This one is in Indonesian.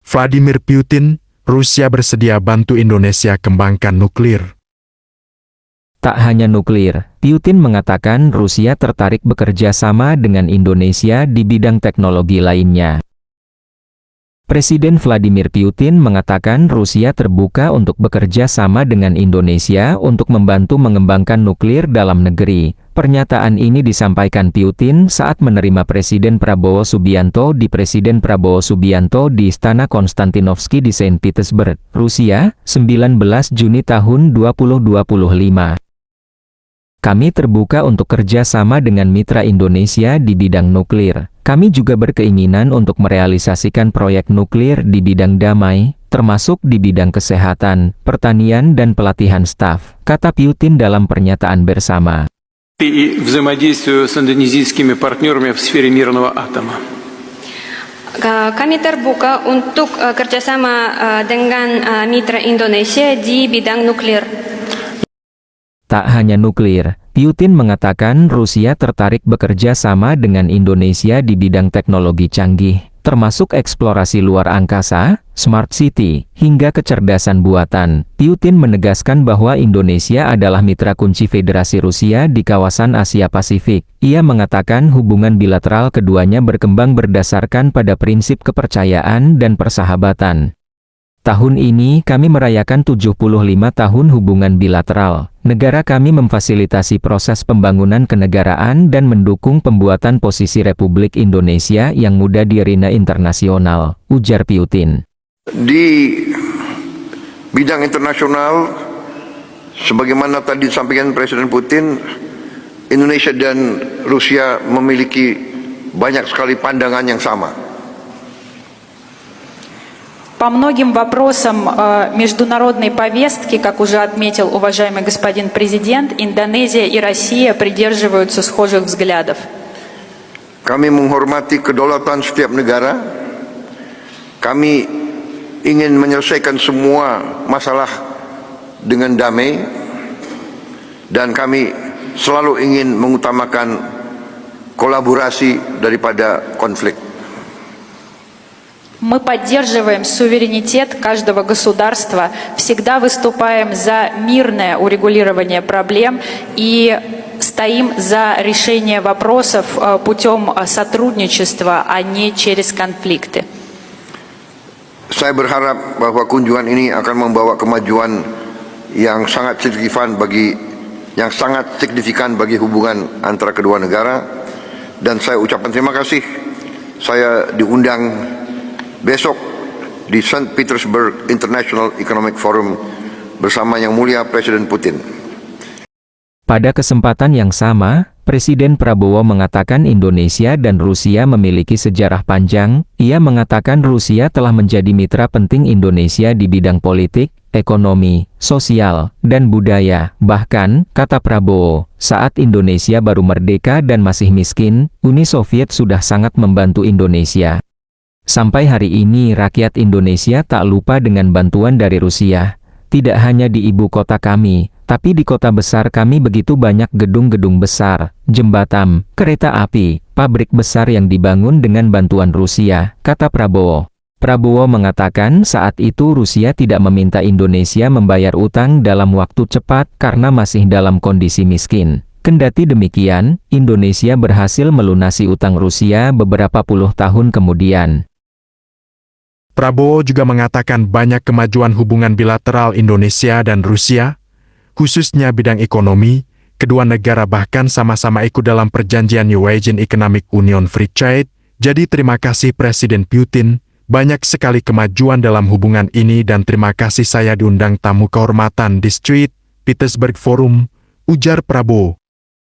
Vladimir Putin, Rusia bersedia bantu Indonesia kembangkan nuklir. Tak hanya nuklir, Putin mengatakan Rusia tertarik bekerja sama dengan Indonesia di bidang teknologi lainnya. Presiden Vladimir Putin mengatakan Rusia terbuka untuk bekerja sama dengan Indonesia untuk membantu mengembangkan nuklir dalam negeri. Pernyataan ini disampaikan Putin saat menerima Presiden Prabowo Subianto di Istana Konstantinovsky di Saint Petersburg, Rusia, 19 Juni tahun 2025. Kami terbuka untuk kerja sama dengan mitra Indonesia di bidang nuklir. Kami juga berkeinginan untuk merealisasikan proyek nuklir di bidang damai, termasuk di bidang kesehatan, pertanian dan pelatihan staf, kata Putin dalam pernyataan bersama. И взаимодействию с индонезийскими партнерами в сфере мирного атома. Kami terbuka untuk kerjasama dengan mitra Indonesia di bidang nuklir. Tak hanya nuklir, Putin mengatakan Rusia tertarik bekerja sama dengan Indonesia di bidang teknologi canggih, termasuk eksplorasi luar angkasa, smart city, hingga kecerdasan buatan. Putin menegaskan bahwa Indonesia adalah mitra kunci Federasi Rusia di kawasan Asia Pasifik. Ia mengatakan hubungan bilateral keduanya berkembang berdasarkan pada prinsip kepercayaan dan persahabatan. Tahun ini kami merayakan 75 tahun hubungan bilateral. Negara kami memfasilitasi proses pembangunan kenegaraan dan mendukung pembuatan posisi Republik Indonesia yang muda di arena internasional, ujar Putin. Di bidang internasional, sebagaimana tadi disampaikan Presiden Putin, Indonesia dan Rusia memiliki banyak sekali pandangan yang sama. По многим вопросам международной повестки, как уже отметил уважаемый господин президент, Индонезия и Россия придерживаются схожих взглядов. Kami menghormati kedaulatan setiap negara. Kami ingin menyelesaikan semua masalah dengan damai, dan kami selalu ingin mengutamakan kolaborasi daripada konflik. Мы поддерживаем суверенитет каждого государства, всегда выступаем за мирное урегулирование проблем и стоим за решение вопросов путем сотрудничества, а не через конфликты. Saya berharap bahwa kunjungan ini akan membawa kemajuan yang sangat signifikan bagi hubungan antara kedua negara, dan saya ucapkan terima kasih. Saya diundang besok di St. Petersburg International Economic Forum bersama Yang Mulia Presiden Putin. Pada kesempatan yang sama, Presiden Prabowo mengatakan Indonesia dan Rusia memiliki sejarah panjang. Ia mengatakan Rusia telah menjadi mitra penting Indonesia di bidang politik, ekonomi, sosial, dan budaya. Bahkan, kata Prabowo, saat Indonesia baru merdeka dan masih miskin, Uni Soviet sudah sangat membantu Indonesia. Sampai hari ini rakyat Indonesia tak lupa dengan bantuan dari Rusia. Tidak hanya di ibu kota kami, tapi di kota besar kami begitu banyak gedung-gedung besar, jembatan, kereta api, pabrik besar yang dibangun dengan bantuan Rusia, kata Prabowo. Prabowo mengatakan saat itu Rusia tidak meminta Indonesia membayar utang dalam waktu cepat karena masih dalam kondisi miskin. Kendati demikian, Indonesia berhasil melunasi utang Rusia beberapa puluh tahun kemudian. Prabowo juga mengatakan banyak kemajuan hubungan bilateral Indonesia dan Rusia, khususnya bidang ekonomi. Kedua negara bahkan sama-sama ikut dalam perjanjian Eurasian Economic Union Free Trade. Jadi terima kasih Presiden Putin, banyak sekali kemajuan dalam hubungan ini dan terima kasih saya diundang tamu kehormatan di St. Petersburg Forum, ujar Prabowo.